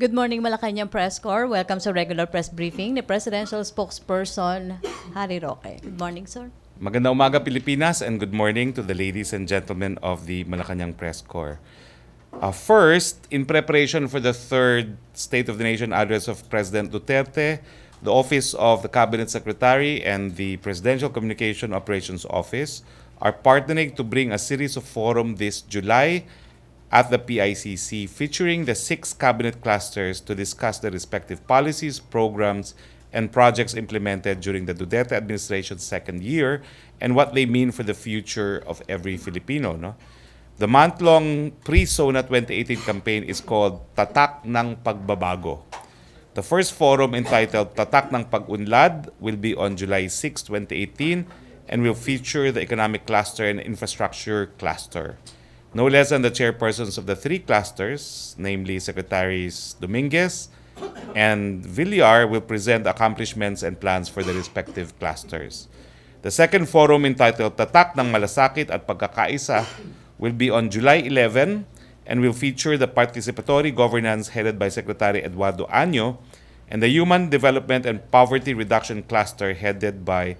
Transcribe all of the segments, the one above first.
Good morning, Malacañang Press Corps. Welcome sa regular press briefing ni Presidential Spokesperson Harry Roque. Good morning, sir. Magandang umaga, Pilipinas, and good morning to the ladies and gentlemen of the Malacañang Press Corps. First, in preparation for the third State of the Nation address of President Duterte, the Office of the Cabinet Secretary and the Presidential Communication Operations Office are partnering to bring a series of forums this July at the PICC featuring the 6 cabinet clusters to discuss the respective policies, programs, and projects implemented during the Duterte administration's second year and what they mean for the future of every Filipino. No? The month-long pre-SONA 2018 campaign is called Tatak ng Pagbabago. The first forum, entitled Tatak ng Pag-Unlad, will be on July 6, 2018 and will feature the Economic Cluster and Infrastructure Cluster. No less than the chairpersons of the 3 clusters, namely Secretaries Dominguez and Villar, will present accomplishments and plans for the respective clusters. The second forum, entitled Tatak ng Malasakit at Pagkakaisa, will be on July 11 and will feature the participatory governance headed by Secretary Eduardo Año and the Human Development and Poverty Reduction Cluster headed by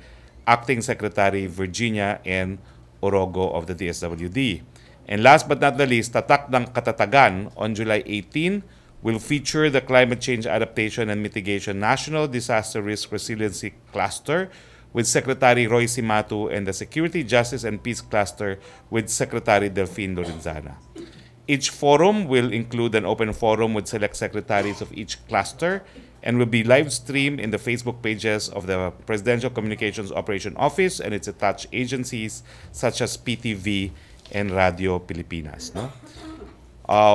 Acting Secretary Virginia N. Orogo of the DSWD. And last but not the least, Tatak ng Katatagan on July 18 will feature the Climate Change Adaptation and Mitigation National Disaster Risk Resiliency Cluster with Secretary Roy Cimatu and the Security, Justice, and Peace Cluster with Secretary Delphine Lorenzana. Each forum will include an open forum with select secretaries of each cluster and will be live streamed in the Facebook pages of the Presidential Communications Operation Office and its attached agencies such as PTV and Radio Pilipinas. No?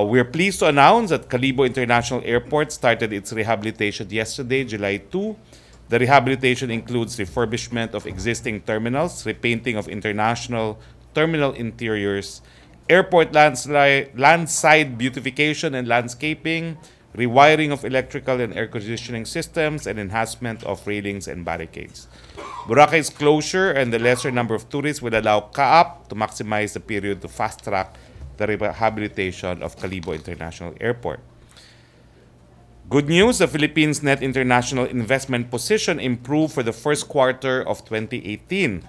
We're pleased to announce that Calibo International Airport started its rehabilitation yesterday, July 2. The rehabilitation includes refurbishment of existing terminals, repainting of international terminal interiors, airport landside beautification and landscaping, rewiring of electrical and air conditioning systems, and enhancement of railings and barricades. Boracay's closure and the lesser number of tourists will allow CAAP to maximize the period to fast-track the rehabilitation of Calibo International Airport. Good news, the Philippines' net international investment position improved for the first quarter of 2018.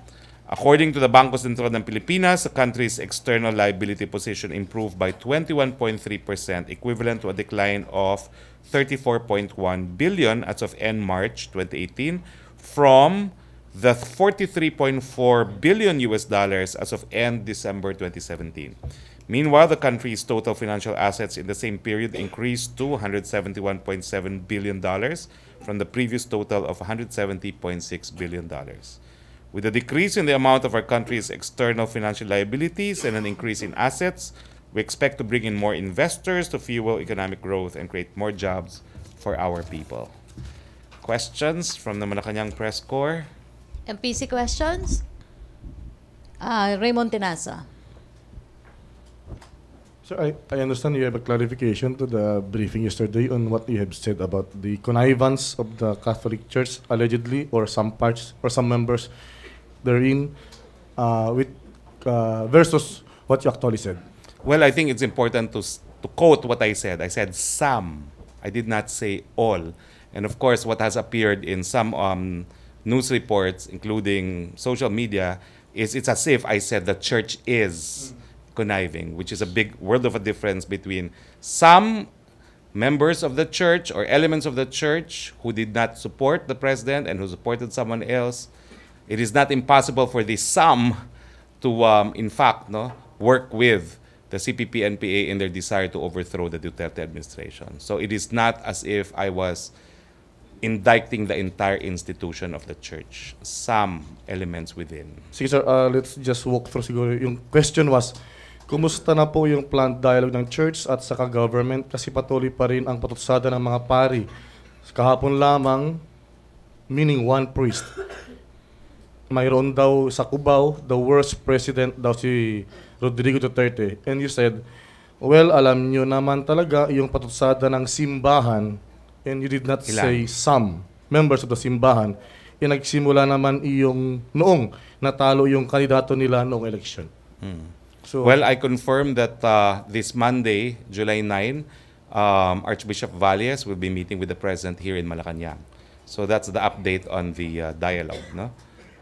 According to the Bangko Sentral ng Pilipinas, the country's external liability position improved by 21.3%, equivalent to a decline of 34.1 billion as of end March 2018 from the 43.4 billion US dollars as of end December 2017. Meanwhile, the country's total financial assets in the same period increased to $171.7 billion from the previous total of $170.6 billion. With a decrease in the amount of our country's external financial liabilities and an increase in assets, we expect to bring in more investors to fuel economic growth and create more jobs for our people. Questions from the Malacañang Press Corps? MPC questions? Raymond Tinasa. Sir, I understand you have a clarification to the briefing yesterday on what you have said about the connivance of the Catholic Church, allegedly, or some parts or some members therein, versus what you actually said. Well, I think it's important to quote what I said. I said some. I did not say all. And of course, what has appeared in some news reports, including social media, is it's as if I said the church is conniving, which is a big world of a difference between some members of the church or elements of the church who did not support the president and who supported someone else. It is not impossible for the some to, in fact, work with the CPP-NPA in their desire to overthrow the Duterte administration. So it is not as if I was indicting the entire institution of the church. Some elements within. Sige sir, let's just walk through siguro. Yung question was, kumusta na po yung planned dialogue ng church at saka government kasi patuloy pa rin ang patutsada ng mga pari. Kahapon lamang, meaning one priest, mayroon daw sa Cubao, the worst president daw si Rodrigo Duterte. And you said, well, alam nyo naman talaga yung patutsada ng simbahan, and you did not say some members of the simbahan. Nagsimula naman iyong noong natalo yung kandidato nila noong election. So, well, I confirm that this Monday, July 9, Archbishop Valles will be meeting with the President here in Malacañang. So that's the update on the dialogue. No?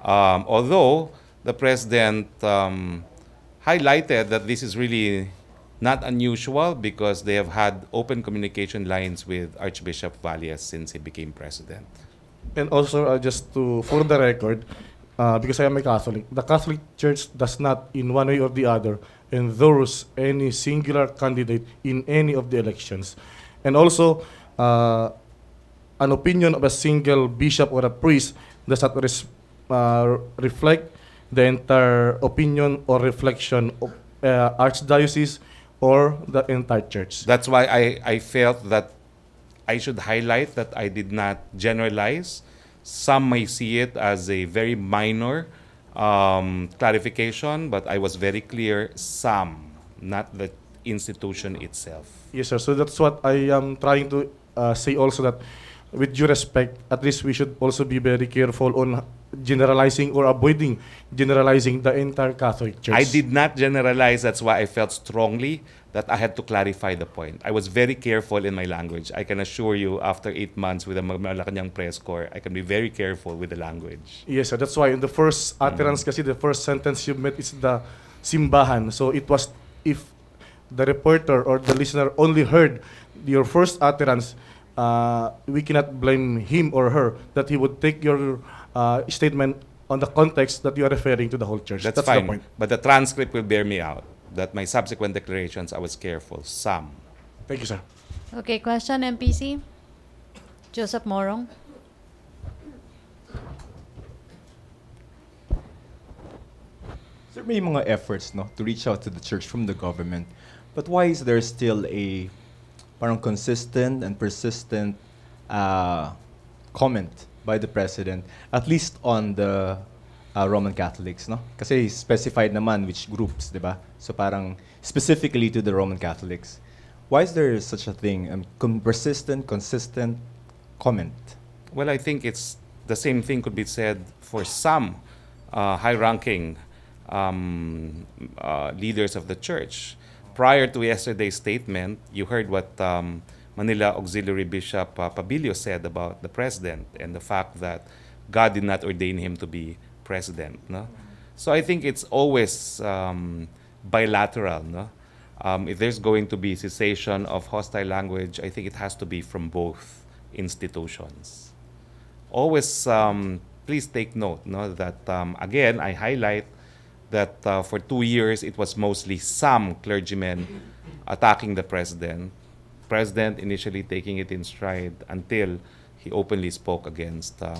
Although the President highlighted that this is really not unusual because they have had open communication lines with Archbishop Valles since he became President. And also, just for the record, because I am a Catholic, the Catholic Church does not, in one way or the other, endorse any singular candidate in any of the elections. And also, an opinion of a single bishop or a priest does not reflect the entire opinion or reflection of archdiocese or the entire church. That's why I felt that I should highlight that I did not generalize. Some may see it as a very minor clarification, but I was very clear, some, not the institution itself. Yes, sir. So that's what I am trying to say also, that with due respect, at least we should also be very careful on generalizing or avoiding generalizing the entire Catholic Church. I did not generalize. That's why I felt strongly that I had to clarify the point. I was very careful in my language. I can assure you, after 8 months with the Malacañang Press Corps, I can be very careful with the language. Yes, sir. That's why in the first utterance, kasi the first sentence you met is the simbahan. So it was, if the reporter or the listener only heard your first utterance, we cannot blame him or her that he would take your statement on the context that you are referring to the whole church. That's fine. The point. But the transcript will bear me out that my subsequent declarations, I was careful. Some. Thank you, sir. Okay, question, MPC? Joseph Morong. There may mga efforts to reach out to the church from the government, but why is there still a parang consistent and persistent comment by the president, at least on the Roman Catholics, no? Kasi specified naman which groups, di ba? So parang specifically to the Roman Catholics. Why is there such a thing, persistent, consistent comment? Well, I think it's the same thing could be said for some high-ranking leaders of the church. Prior to yesterday's statement, you heard what Manila Auxiliary Bishop Pabilio said about the president and the fact that God did not ordain him to be president. No? So I think it's always bilateral. No? If there's going to be cessation of hostile language, I think it has to be from both institutions. Always, please take note that, again, I highlight that for 2 years, it was mostly some clergymen attacking the president. President initially taking it in stride until he openly spoke against a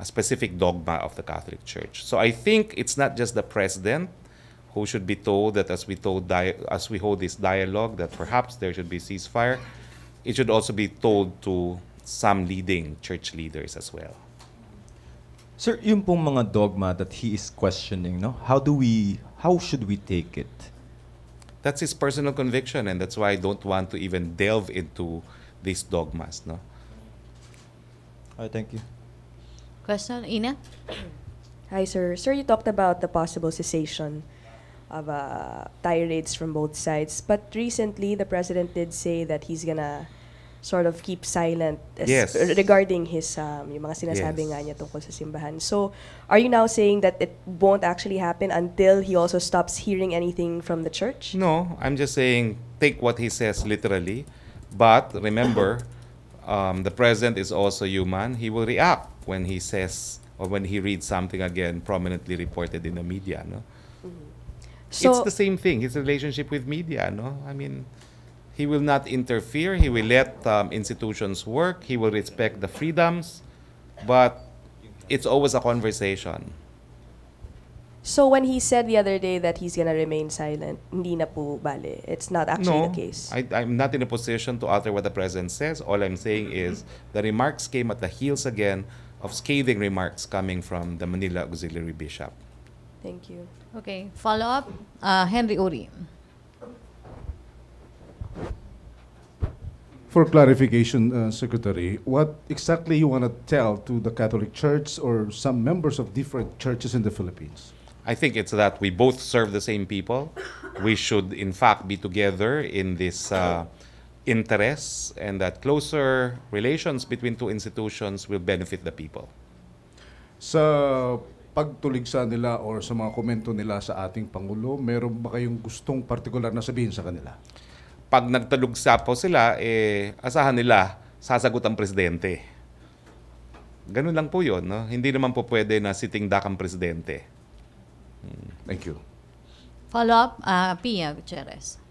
specific dogma of the Catholic Church. So I think it's not just the president who should be told that as we hold this dialogue that perhaps there should be ceasefire. It should also be told to some leading church leaders as well. Sir, yung pong mga dogma that he is questioning, no? How should we take it? That's his personal conviction, and that's why I don't want to even delve into these dogmas. No? Thank you. Question, Ina? Hi, sir. Sir, you talked about the possible cessation of tirades from both sides, but recently the president did say that he's gonna sort of keep silent Yes. regarding his yung mga sinasabi Yes. nga niya tungkol sa simbahan. So, are you now saying that it won't actually happen until he also stops hearing anything from the church? No, I'm just saying take what he says literally. But remember, the president is also human. He will react when he says or when he reads something again prominently reported in the media. No, So, it's the same thing. His relationship with media. No, I mean, he will not interfere. He will let institutions work. He will respect the freedoms, but it's always a conversation. so when he said the other day that he's gonna remain silent, hindi na po bale. It's not actually No, the case. I'm not in a position to utter what the president says. All I'm saying is the remarks came at the heels again of scathing remarks coming from the Manila Auxiliary Bishop. Thank you. Okay, follow up. Henry Uri. For clarification, Secretary, what exactly you want to tell to the Catholic Church or some members of different churches in the Philippines? I think it's that we both serve the same people. We should, in fact, be together in this interests and that closer relations between two institutions will benefit the people. Sa pagtuligsa nila or sa mga komento nila sa ating Pangulo, meron ba kayong gustong partikular na sabihin sa kanila? Pag nagtalugsa po sila, asahan nila, sasagot ang presidente. Ganun lang po yun. No? Hindi naman po pwede na sitting duck ang presidente. Thank you. Follow-up, Pia Gutierrez.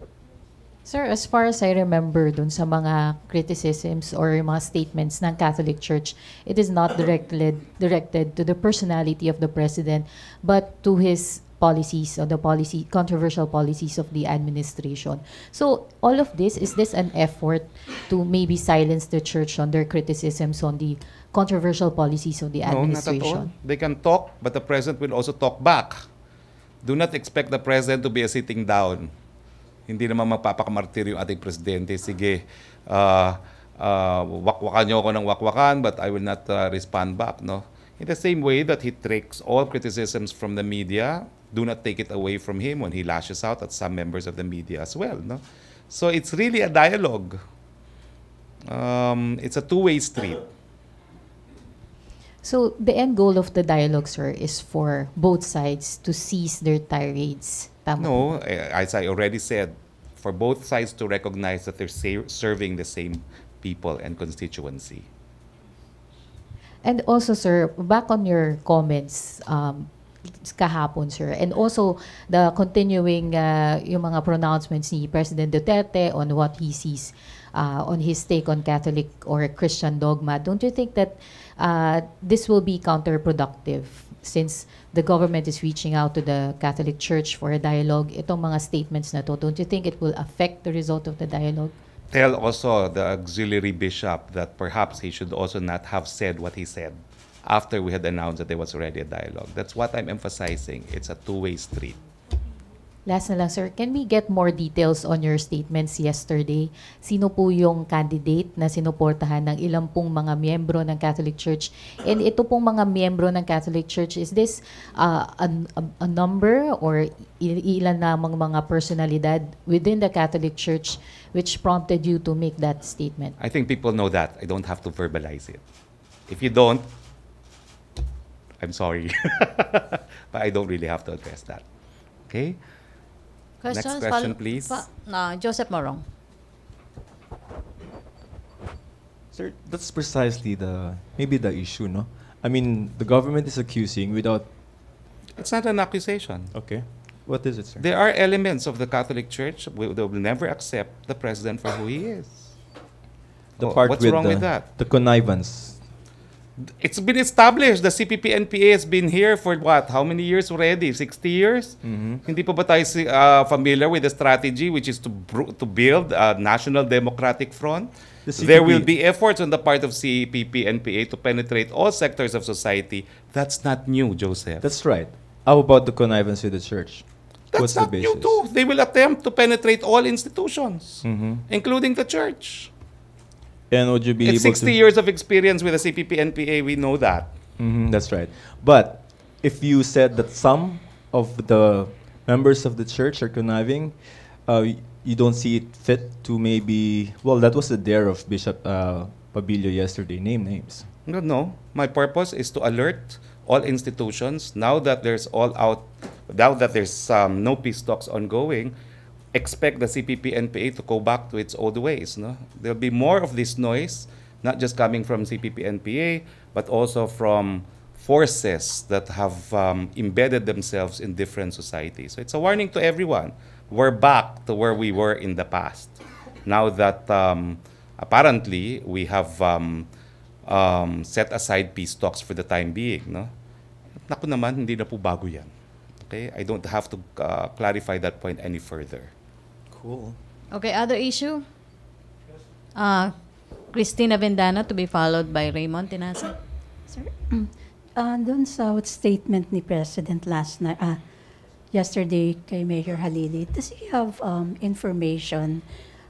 Sir, as far as I remember dun sa mga criticisms or mga statements ng Catholic Church, it is not directed to the personality of the President, but to his policies or the controversial policies of the administration. So all of this, is this an effort to maybe silence the Church on their criticisms on the controversial policies of the No, not at all. administration? They can talk, but the president will also talk back. Do not expect the president to be a sitting down. Hindi naman magpapakamartir yung ating presidente. Sige, wakwakan niyo ako ng wakwakan, but I will not respond back. No? In the same way that he takes all criticisms from the media, do not take it away from him when he lashes out at some members of the media as well. No? So it's really a dialogue. It's a two-way street. So the end goal of the dialogue, sir, is for both sides to cease their tirades. Tama No, po? as I already said, for both sides to recognize that they're serving the same people and constituency. And also, sir, back on your comments kahapon, sir, and also the continuing yung mga pronouncements ni President Duterte on what he sees on his take on Catholic or Christian dogma, don't you think that this will be counterproductive since the government is reaching out to the Catholic Church for a dialogue? Itong mga statements na to, don't you think it will affect the result of the dialogue? Tell also the auxiliary bishop that perhaps he should also not have said what he said after we had announced that there was already a dialogue. That's what I'm emphasizing. It's a two-way street. Last na lang, sir, can we get more details on your statements yesterday? Sino po yung candidate na sinuportahan ng ilang pong mga miyembro ng Catholic Church? And ito pong mga miyembro ng Catholic Church, is this a number or ilan namang mga personalidad within the Catholic Church which prompted you to make that statement? I think people know that. I don't have to verbalize it. If you don't, I'm sorry. But I don't really have to address that. Okay? Questions? Next question, please. Joseph Morong. Sir, that's precisely maybe the issue, no? I mean, the government is accusing without... It's not an accusation. Okay. What is it, sir? There are elements of the Catholic Church that will never accept the president for who he is. The part what's wrong with that? The connivance. It's been established. The CPP-NPA has been here for what? How many years already? 60 years? Hindi pa ba tayo familiar with the strategy, which is to build a national democratic front? There will be efforts on the part of CPP-NPA to penetrate all sectors of society. That's not new, Joseph. That's right. How about the connivance with the church? That's What's not the new basis? too. They will attempt to penetrate all institutions, including the church. And would you be It's able 60 to... years of experience with the CPP-NPA. We know that. That's right. But if you said that some of the members of the church are conniving, you don't see it fit to maybe... Well, that was the dare of Bishop Pabilio yesterday. Name names. No. My purpose is to alert all institutions now that there's no peace talks ongoing. Expect the CPP-NPA to go back to its old ways. No? There'll be more of this noise, not just coming from CPP-NPA, but also from forces that have embedded themselves in different societies. So it's a warning to everyone. We're back to where we were in the past. Now that apparently we have set aside peace talks for the time being. No? Naku naman, hindi na po bago yan. Okay? I don't have to clarify that point any further. Cool. Okay, other issue? Cristina Vendana to be followed by Raymond Tinasa. Sir, doon sa statement ni President yesterday kay Mayor Halili, does he have information,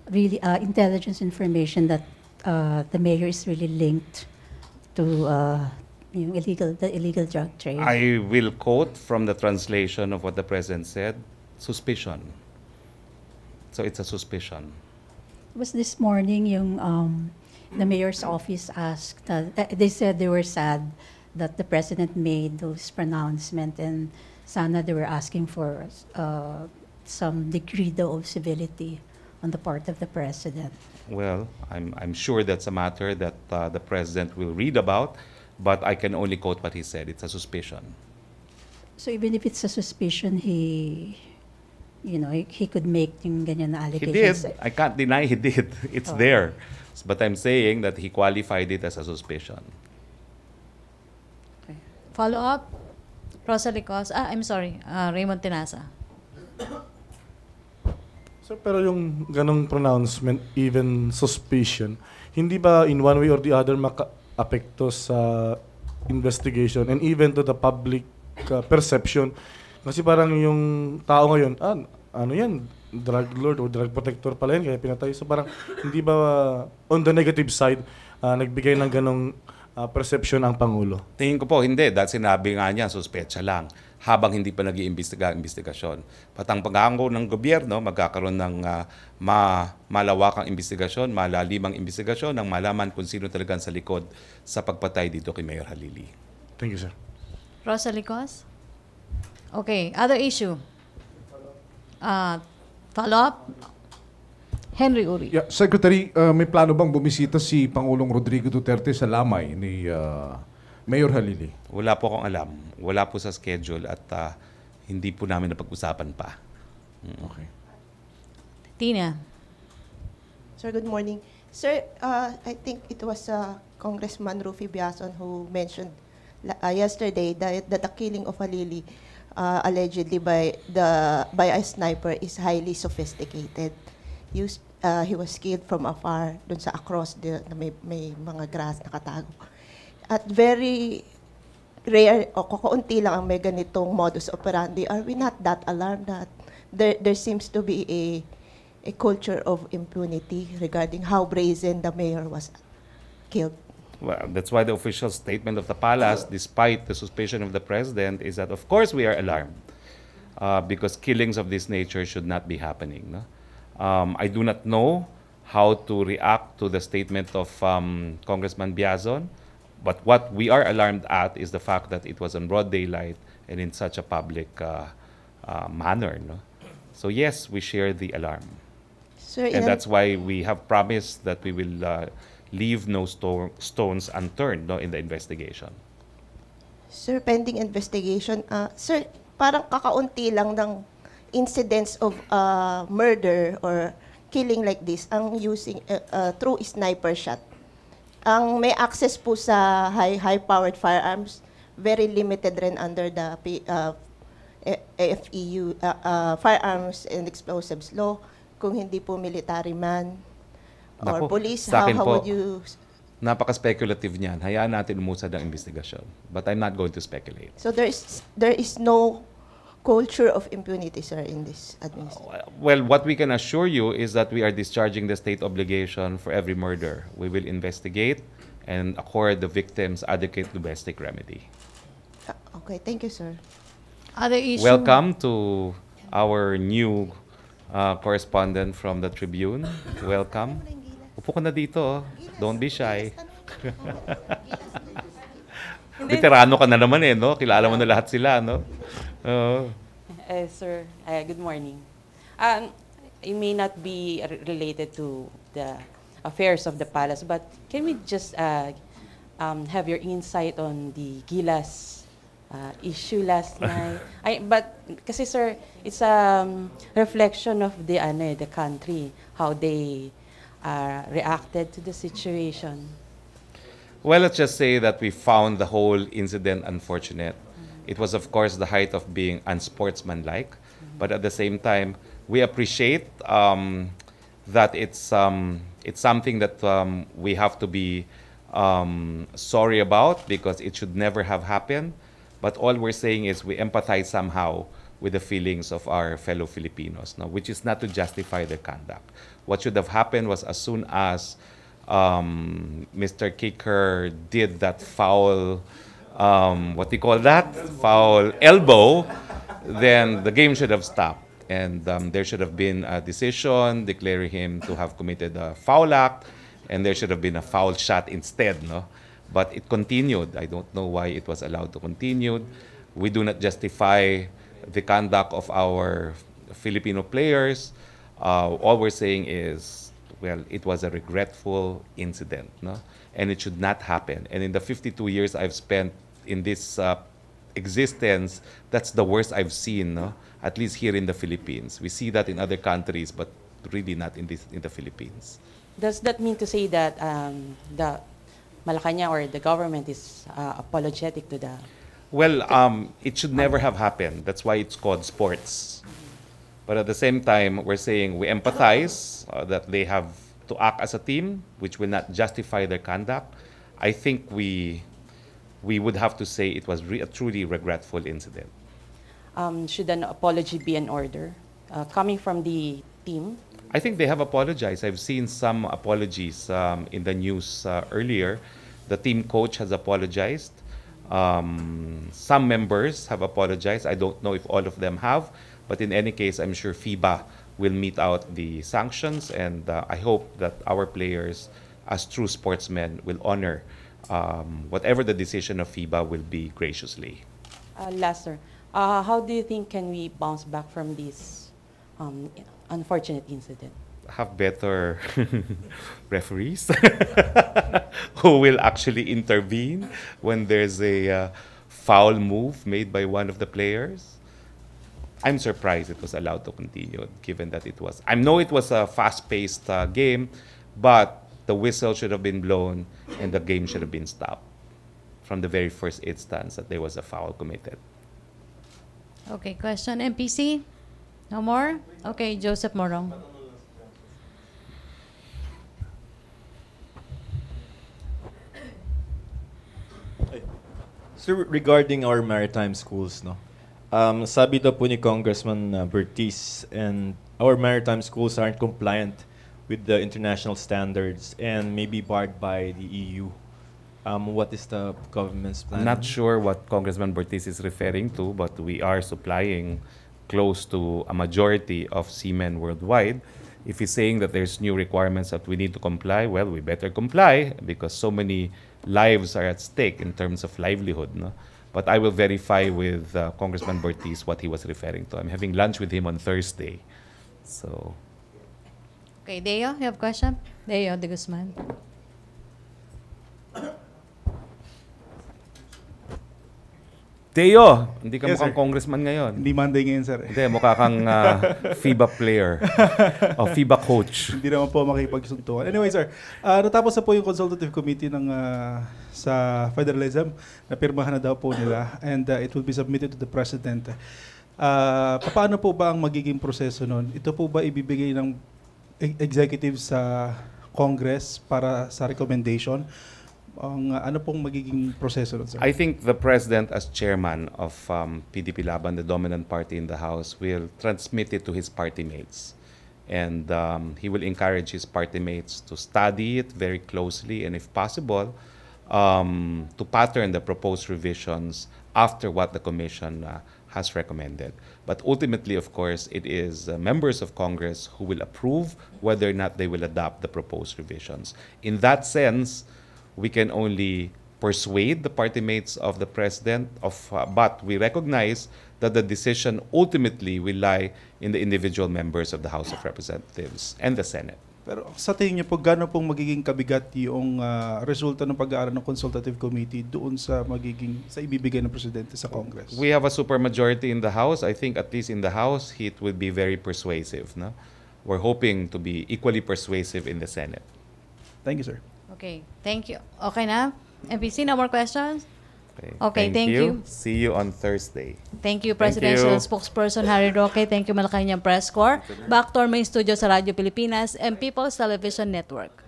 really intelligence information that the mayor is really linked to the illegal drug trade? I will quote from the translation of what the President said, suspicion. So it's a suspicion. was this morning the mayor's office asked, they said they were sad that the president made those pronouncements, and sana they were asking for some degree though of civility on the part of the president. Well, I'm sure that's a matter that the president will read about, but I can only quote what he said. It's a suspicion. So even if it's a suspicion, he could make yung ganyan na He allegations. did. I can't deny he did. It's there. But I'm saying that he qualified it as a suspicion. Follow up? Rosalie Cos. I'm sorry. Raymond Tinasa. Sir, pero yung ganong pronouncement, even suspicion, hindi ba in one way or the other maka-apekto sa investigation and even to the public perception? Kasi parang yung tao ngayon, ano yan, drug lord o drug protector pala yan, kaya pinatay. So parang hindi ba on the negative side, nagbigay ng ganong perception ang Pangulo? Tingin ko po, hindi. Dahil sinabi nga niya, suspecha lang. Habang hindi pa nag-iimbestigasyon. Patang pag-aangko ng gobyerno, magkakaroon ng malawakang investigasyon, malalimang investigasyon, nang malaman kung sino talagang sa likod sa pagpatay dito kay Mayor Halili. Thank you, sir. Rosalie Cos? Okay. Other issue? Follow up? Henry Uri. Yeah, Secretary, may plano bang bumisita si Pangulong Rodrigo Duterte sa lamay ni Mayor Halili? Wala po akong alam. Wala po sa schedule at hindi po namin napag-usapan pa. Okay. Tina. Sir, good morning. Sir, I think it was Congressman Rufy Biason who mentioned yesterday that the killing of Halili allegedly by a sniper is highly sophisticated. He was killed from afar dun sa across na may mga grass nakatago. At very rare o kakaunti lang ang may ganitong modus operandi. Are we not that alarmed that there seems to be a culture of impunity regarding how brazen the mayor was killed? Well, that's why the official statement of the palace, despite the suspicion of the president, is that of course we are alarmed because killings of this nature should not be happening. No? I do not know how to react to the statement of Congressman Biazon, but what we are alarmed at is the fact that it was in broad daylight and in such a public manner. No? So yes, we share the alarm. Sir, And that's why we have promised that we will leave no stones unturned in the investigation. Sir, pending investigation, sir, parang kakaunti lang ng incidents of murder or killing like this ang using through sniper shot. Ang may access po sa high-powered firearms, very limited rin under the AFEU, Firearms and Explosives Law. Kung hindi po military man or Naku, police, sa akin how po, would you... Napaka-speculative niyan. Hayaan natin umusad ang investigasyon. But I'm not going to speculate. So there is no culture of impunity, sir, in this administration? Well, what we can assure you is that we are discharging the state obligation for every murder. We will investigate and accord the victims adequate domestic remedy. Okay, thank you, sir. Other issue? Welcome to our new correspondent from the Tribune. Welcome. Upo ka na dito. Oh. Don't be shy. Veterano ka na naman no? Kilala mo na lahat sila, no? Sir, good morning. It may not be related to the affairs of the palace, but can we just have your insight on the Gilas issue last night? But kasi sir, it's a reflection of the country, how they reacted to the situation. Well, let's just say that we found the whole incident unfortunate. It was, of course, the height of being unsportsmanlike, but at the same time, we appreciate that it's something that we have to be sorry about because it should never have happened. But all we're saying is we empathize somehow with the feelings of our fellow Filipinos, no? Which is not to justify their conduct. What should have happened was as soon as Mr. Kicker did that foul, what do you call that? Foul elbow, then the game should have stopped. and there should have been a decision declaring him to have committed a foul act, and there should have been a foul shot instead, no? But it continued. I don't know why it was allowed to continue. We do not justify the conduct of our Filipino players. All we're saying is, well, it was a regretful incident, no? And it should not happen. And in the 52 years I've spent in this existence, that's the worst I've seen, no? At least here in the Philippines. We see that in other countries, but really not in the Philippines. Does that mean to say that the Malacañang or the government is apologetic to the... Well, it should never have happened. That's why it's called sports. But at the same time, we're saying we empathize that they have to act as a team, which will not justify their conduct. I think we would have to say it was a truly regretful incident. Should an apology be in order coming from the team? I think they have apologized. I've seen some apologies in the news earlier. The team coach has apologized. Some members have apologized. I don't know if all of them have, but in any case, I'm sure FIBA will mete out the sanctions, and I hope that our players, as true sportsmen, will honor whatever the decision of FIBA will be graciously. Last, sir. How do you think can we bounce back from this unfortunate incident? Have better referees who will actually intervene when there's a foul move made by one of the players. I'm surprised it was allowed to continue, given that it was... I know it was a fast-paced game, but the whistle should have been blown and the game should have been stopped from the very first instance that there was a foul committed. Okay, question, MPC? No more? Okay, Joseph Morong. So regarding our maritime schools, no? Sabi daw po ni Congressman Bertiz, and our maritime schools aren't compliant with the international standards and may be barred by the EU. What is the government's plan? I'm not sure what Congressman Bertiz is referring to, but we are supplying close to a majority of seamen worldwide. If he's saying that there's new requirements that we need to comply, well, we better comply because so many lives are at stake in terms of livelihood, no? But I will verify with Congressman Bertiz what he was referring to. I'm having lunch with him on Thursday. So. Okay, Deo, you have a question? Deo de Guzman. Teo, hindi ka Yes, mukhang sir. congressman ngayon. Hindi Monday ngayon, sir. Hindi, mukha kang FIBA player o FIBA coach. Hindi naman po makipagsuntukan. Anyway, sir, natapos na po yung consultative committee ng sa federalism. Napirmahan na daw po nila and it will be submitted to the president. Paano po ba ang magiging proseso nun? Ito po ba ibibigay ng executive sa Congress para sa recommendation? Ano pong magiging proseso nun, sir? I think the president, as chairman of PDP Laban, the dominant party in the House, will transmit it to his party mates. And he will encourage his party mates to study it very closely and, if possible, to pattern the proposed revisions after what the Commission has recommended. But ultimately, of course, it is members of Congress who will approve whether or not they will adopt the proposed revisions. In that sense, we can only persuade the party mates of the president, but we recognize that the decision ultimately will lie in the individual members of the House of Representatives and the Senate. Pero sa tingin niyo po, gano'n pong magiging kabigat yung resulta ng pag-aaral ng consultative committee doon sa ibibigay ng presidente sa Congress? We have a supermajority in the House. I think at least in the House, it will be very persuasive. No? We're hoping to be equally persuasive in the Senate. Thank you, sir. Okay, thank you. Okay na? MPC, no more questions? Okay, thank you. See you on Thursday. Thank you, Presidential Spokesperson Harry Roque. Thank you, Malacañang Press Corps. Back to our main studio sa Radyo Pilipinas and People's Television Network.